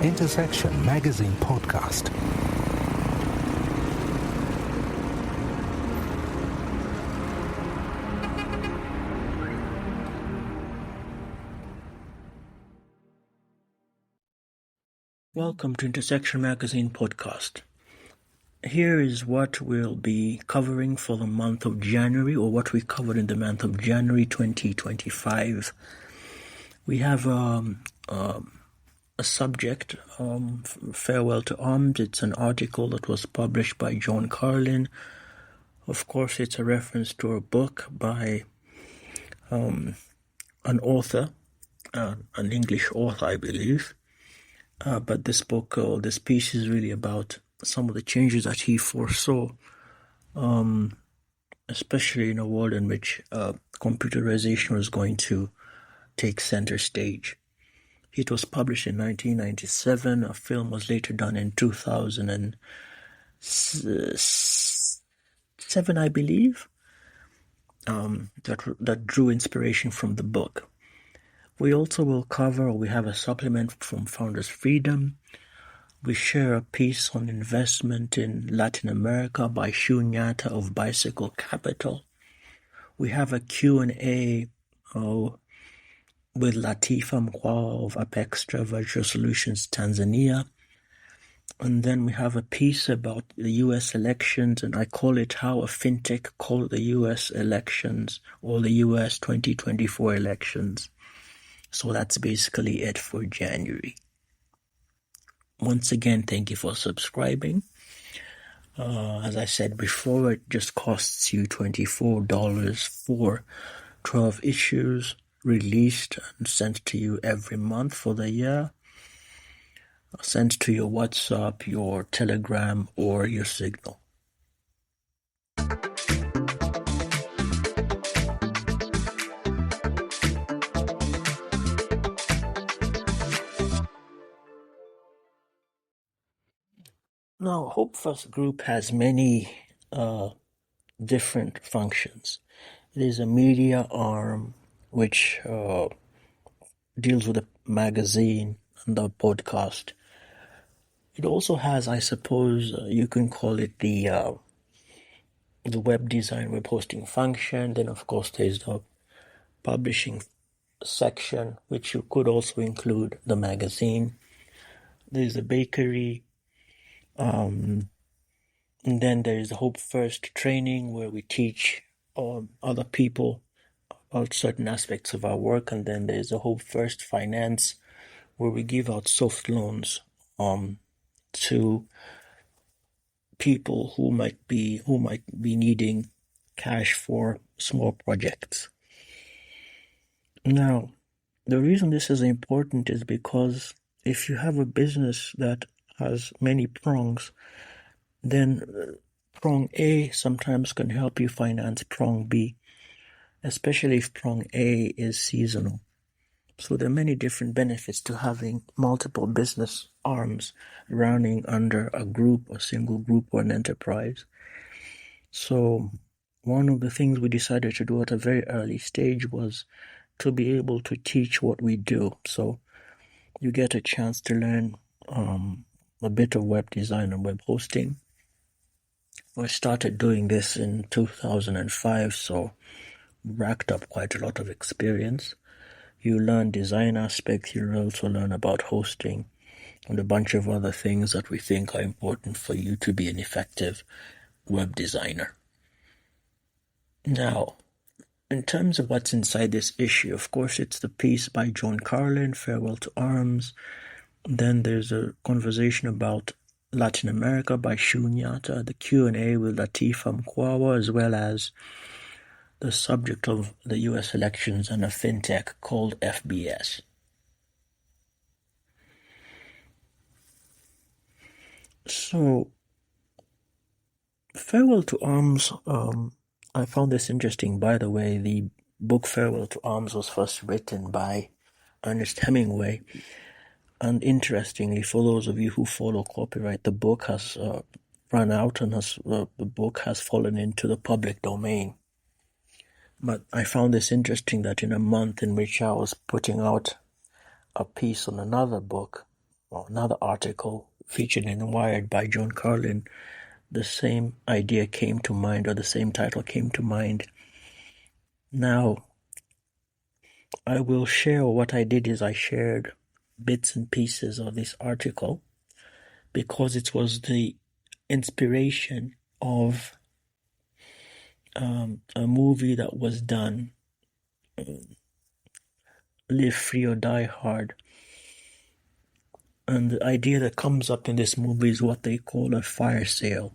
Intersection Magazine Podcast. Welcome to Intersection Magazine Podcast. Here is what we'll be covering for the month of January, or what we covered in the month of January 2025. We have a subject, Farewell to Arms. It's an article that was published by John Carlin. Of course, it's a reference to a book by an author, an English author, I believe. But this book, or this piece, is really about some of the changes that he foresaw, especially in a world in which computerization was going to take center stage. It was published in 1997. A film was later done in 2007, I believe, that drew inspiration from the book. We also will cover, or we have a supplement from Founders Freedom. We share a piece on investment in Latin America by Shu Nyatta of Bicycle Capital. We have a Q&A with Latifa Mkwawa of Apextra Virtual Solutions Tanzania. And then we have a piece about the US elections, and I call it How a Fintech Called the US Elections, or the US 2024 elections. So that's basically it for January. Once again, thank you for subscribing. As I said before, it just costs you $24 for 12 issues, released and sent to you every month for the year. Sent to your WhatsApp, your Telegram, or your Signal. Now, Hope First Group has many different functions. It is a media arm which deals with the magazine and the podcast. It also has, I suppose, you can call it the web design, web hosting function. Then, of course, there's the publishing section, which you could also include the magazine. There's a bakery. And then there is the Hope First training, where we teach other people about certain aspects of our work. And then there's the Hope First Finance, where we give out soft loans to people who might be needing cash for small projects. Now, the reason this is important is because if you have a business that has many prongs, then prong A sometimes can help you finance prong B, especially if prong A is seasonal. So there are many different benefits to having multiple business arms running under a group, a single group, or an enterprise. So one of the things we decided to do at a very early stage was to be able to teach what we do. So you get a chance to learn a bit of web design and web hosting. I started doing this in 2005, so racked up quite a lot of experience. You learn design aspects, you also learn about hosting and a bunch of other things that we think are important for you to be an effective web designer. Now, in terms of what's inside this issue, of course, it's the piece by John Carlin, Farewell to Arms. Then there's a conversation about Latin America by Shu Nyatta, the Q&A with Latifa Mkwawa, as well as the subject of the US elections and a fintech called FBS. So, Farewell to Arms, I found this interesting. By the way, the book Farewell to Arms was first written by Ernest Hemingway. And interestingly, for those of you who follow copyright, the book has run out and the book has fallen into the public domain. But I found this interesting that in a month in which I was putting out a piece on another book, or another article featured in Wired by John Carlin, the same idea came to mind, or the same title came to mind. Now, I will share, what I did is I shared bits and pieces of this article because it was the inspiration of a movie that was done, Live Free or Die Hard. And the idea that comes up in this movie is what they call a fire sale.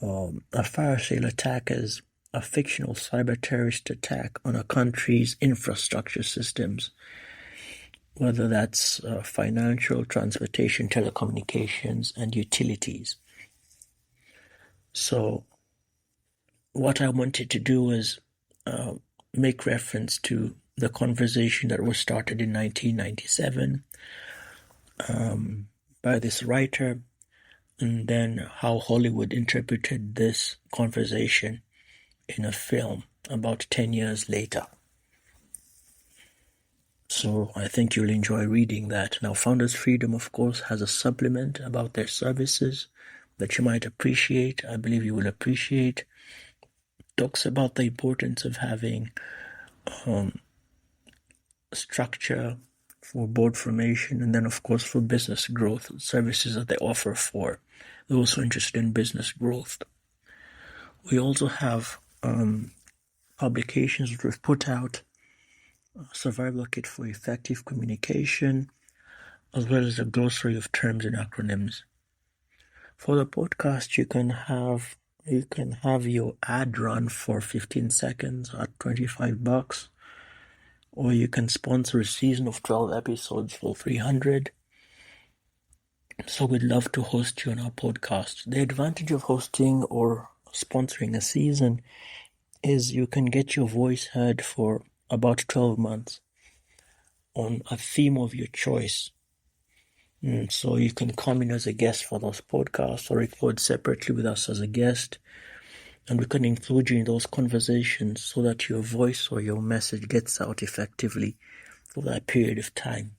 A fire sale attack is a fictional cyber terrorist attack on a country's infrastructure systems, whether that's financial, transportation, telecommunications, and utilities. So what I wanted to do was make reference to the conversation that was started in 1997 by this writer, and then how Hollywood interpreted this conversation in a film about 10 years later. So I think you'll enjoy reading that. Now, Founders Freedom, of course, has a supplement about their services that you might appreciate. I believe you will appreciate. Talks about the importance of having structure for board formation, and then, of course, for business growth, services that they offer for those who are interested in business growth. We also have publications that we've put out, Survival Kit for Effective Communication, as well as a glossary of terms and acronyms. For the podcast, you can have your ad run for 15 seconds at $25, or you can sponsor a season of 12 episodes for $300. So we'd love to host you on our podcast. The advantage of hosting or sponsoring a season is you can get your voice heard for about 12 months on a theme of your choice. So you can come in as a guest for those podcasts or record separately with us as a guest, and we can include you in those conversations so that your voice or your message gets out effectively for that period of time.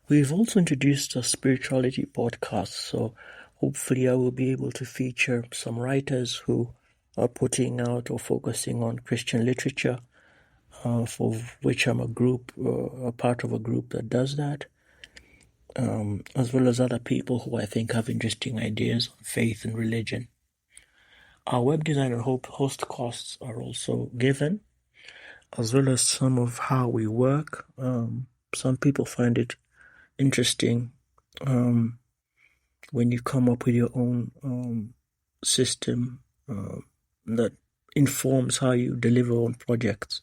We've also introduced a spirituality podcast, so hopefully I will be able to feature some writers who are putting out or focusing on Christian literature, for which I'm a part of a group that does that, as well as other people who I think have interesting ideas on faith and religion. Our web design and host costs are also given, as well as some of how we work. Some people find it interesting when you come up with your own system that informs how you deliver on projects.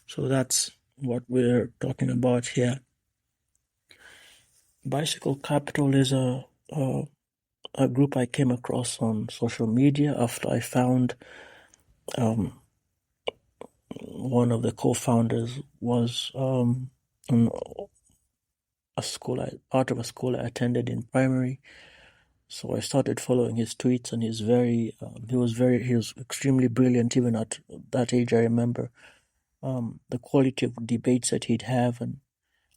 So that's what we're talking about here. Bicycle Capital is a group I came across on social media after I found one of the co-founders was part of a school I attended in primary. So I started following his tweets, and he was extremely brilliant even at that age. I remember the quality of debates that he'd have and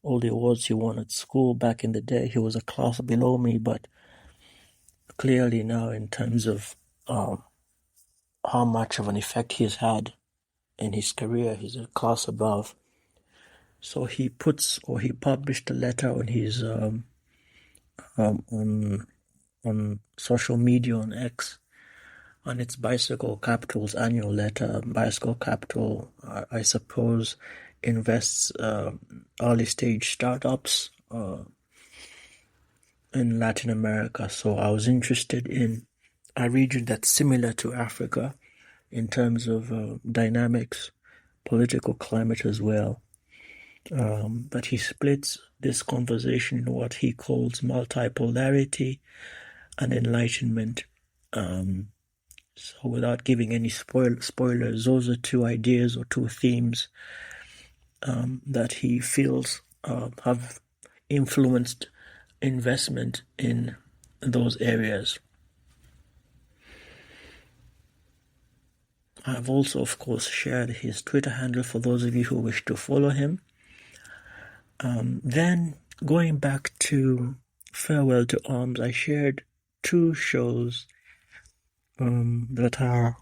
all the awards he won at school back in the day. He was a class below me, but clearly now in terms of how much of an effect he has had in his career, he's a class above. So he published a letter on his on social media on X, and it's Bicycle Capital's annual letter. Bicycle Capital, I suppose, invests early stage startups in Latin America. So I was interested in a region that's similar to Africa in terms of dynamics, political climate as well. But he splits this conversation in what he calls multipolarity and enlightenment. So without giving any spoilers, those are two ideas or two themes that he feels have influenced investment in those areas. I've also, of course, shared his Twitter handle for those of you who wish to follow him. Then, going back to Farewell to Arms, I shared 2 shows that are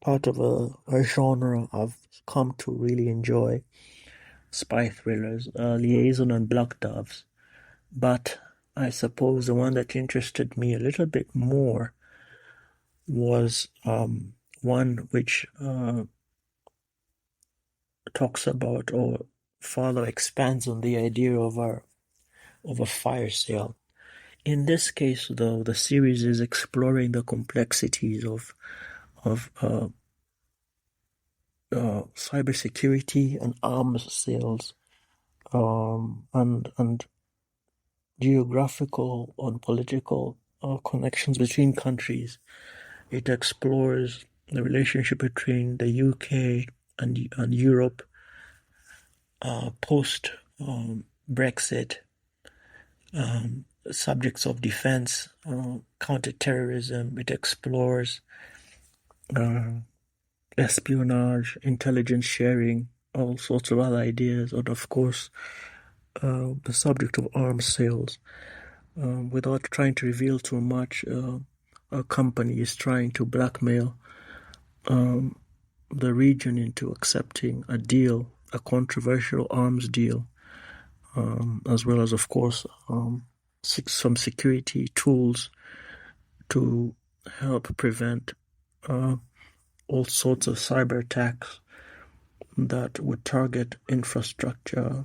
part of a genre I've come to really enjoy, spy thrillers, Liaison and Black Doves. But I suppose the one that interested me a little bit more was one which talks about or further expands on the idea of a fire sale. In this case, though, the series is exploring the complexities of cybersecurity and arms sales, and geographical and political connections between countries. It explores the relationship between the UK and Europe post Brexit, subjects of defense, counterterrorism. It explores espionage, intelligence sharing, all sorts of other ideas, and of course the subject of arms sales. Without trying to reveal too much, a company is trying to blackmail the region into accepting a deal, a controversial arms deal, as well as, of course, some security tools to help prevent all sorts of cyber attacks that would target infrastructure,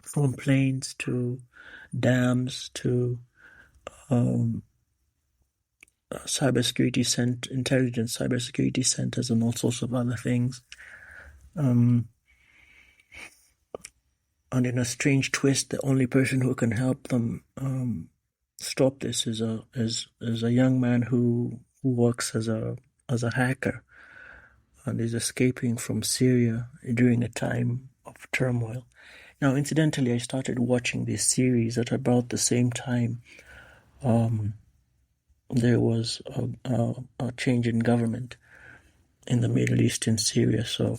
from planes to dams to intelligence cybersecurity centers, and all sorts of other things. And in a strange twist, the only person who can help them stop this is a young man who works as a hacker and is escaping from Syria during a time of turmoil. Now, incidentally, I started watching this series at about the same time there was a change in government in the Middle East in Syria. So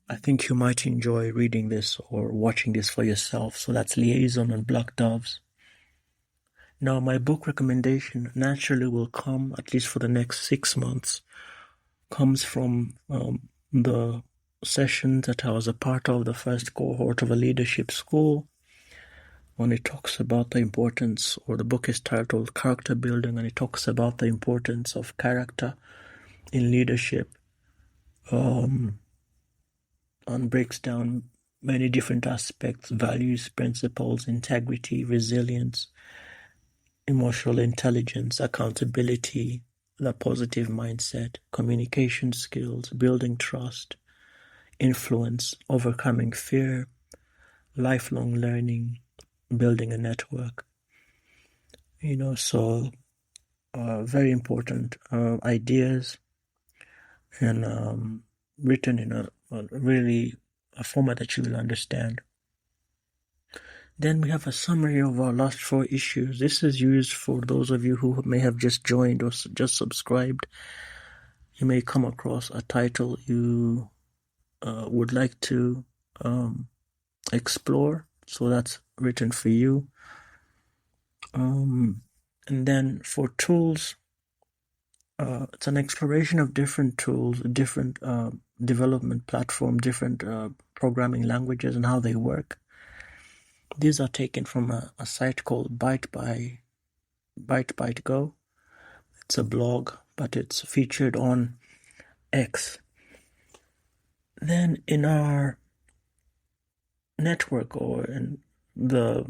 I think you might enjoy reading this or watching this for yourself. So that's Liaison and Black Doves. Now, my book recommendation naturally will come, at least for the next 6 months, comes from the session that I was a part of, the first cohort of a leadership school, when it talks about the importance, or the book is titled Character Building, and it talks about the importance of character in leadership, and breaks down many different aspects: values, principles, integrity, resilience, emotional intelligence, accountability, the positive mindset, communication skills, building trust, influence, overcoming fear, lifelong learning, building a network. So very important ideas, and written in a format that you will understand. Then we have a summary of our last 4 issues. This is used for those of you who may have just joined or just subscribed. You may come across a title you would like to explore, so that's written for you. And then for tools, it's an exploration of different tools, different development platform, different programming languages and how they work. These are taken from a site called Byte Go. It's a blog, but it's featured on X. Then in our network, or in the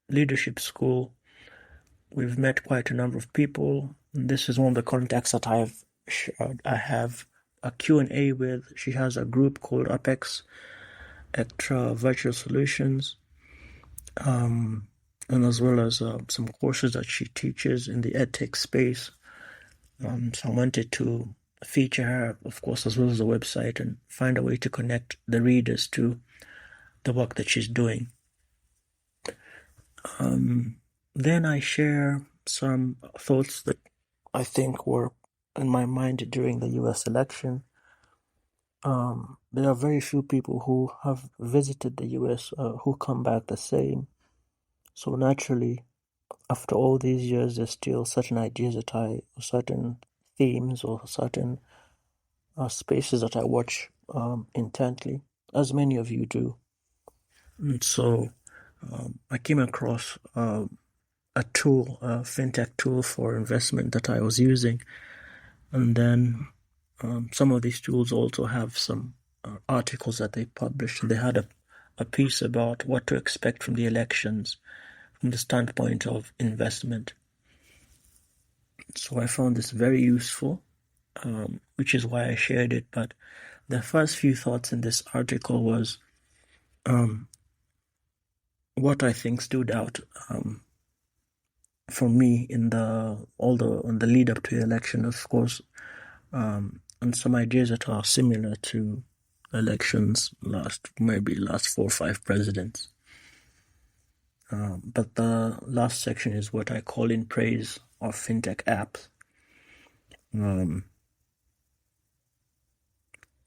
leadership school, we've met quite a number of people. This is one of the contacts that I have a Q&A with. She has a group called Apex Extra Virtual Solutions, and as well as some courses that she teaches in the EdTech space. So I wanted to feature her, of course, as well as the website, and find a way to connect the readers to the work that she's doing. Then I share some thoughts that I think were in my mind during the US election. There are very few people who have visited the US who come back the same. So naturally, after all these years, there's still certain ideas certain themes or certain spaces that I watch intently, as many of you do. And so I came across a tool, a Fintech tool for investment that I was using. And then some of these tools also have some articles that they published. They had a piece about what to expect from the elections from the standpoint of investment. So I found this very useful, which is why I shared it. But the first few thoughts in this article was what I think stood out for me in the lead up to the election, of course, and some ideas that are similar to elections last 4 or 5 presidents. But the last section is what I call in praise of fintech apps,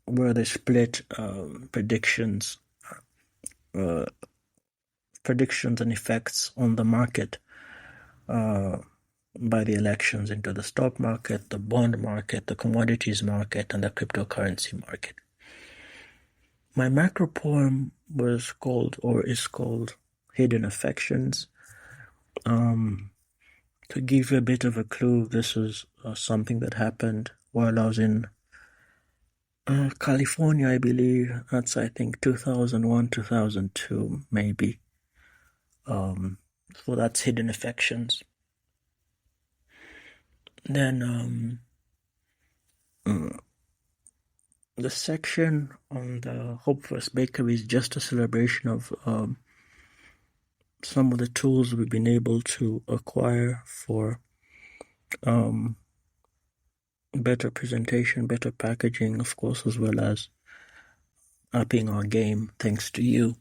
where they split predictions and effects on the market by the elections into the stock market, the bond market, the commodities market, and the cryptocurrency market. My macro poem is called Hidden Affections. To give you a bit of a clue, this is something that happened while I was in California, I believe. That's, I think, 2001, 2002, maybe. So that's Hidden Affections. Then the section on the Hope First Bakery is just a celebration of some of the tools we've been able to acquire for better presentation, better packaging, of course, as well as upping our game thanks to you.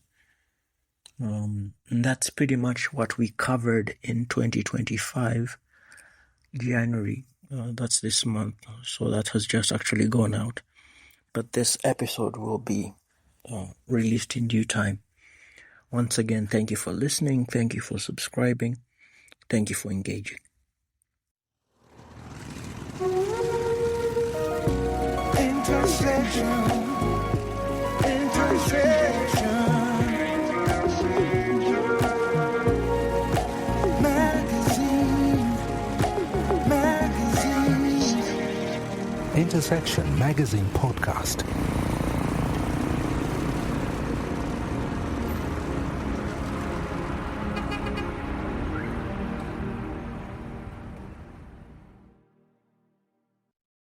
And that's pretty much what we covered in 2025, January. That's this month, so that has just actually gone out. But this episode will be released in due time. Once again, thank you for listening. Thank you for subscribing. Thank you for engaging. Intersection Magazine Podcast.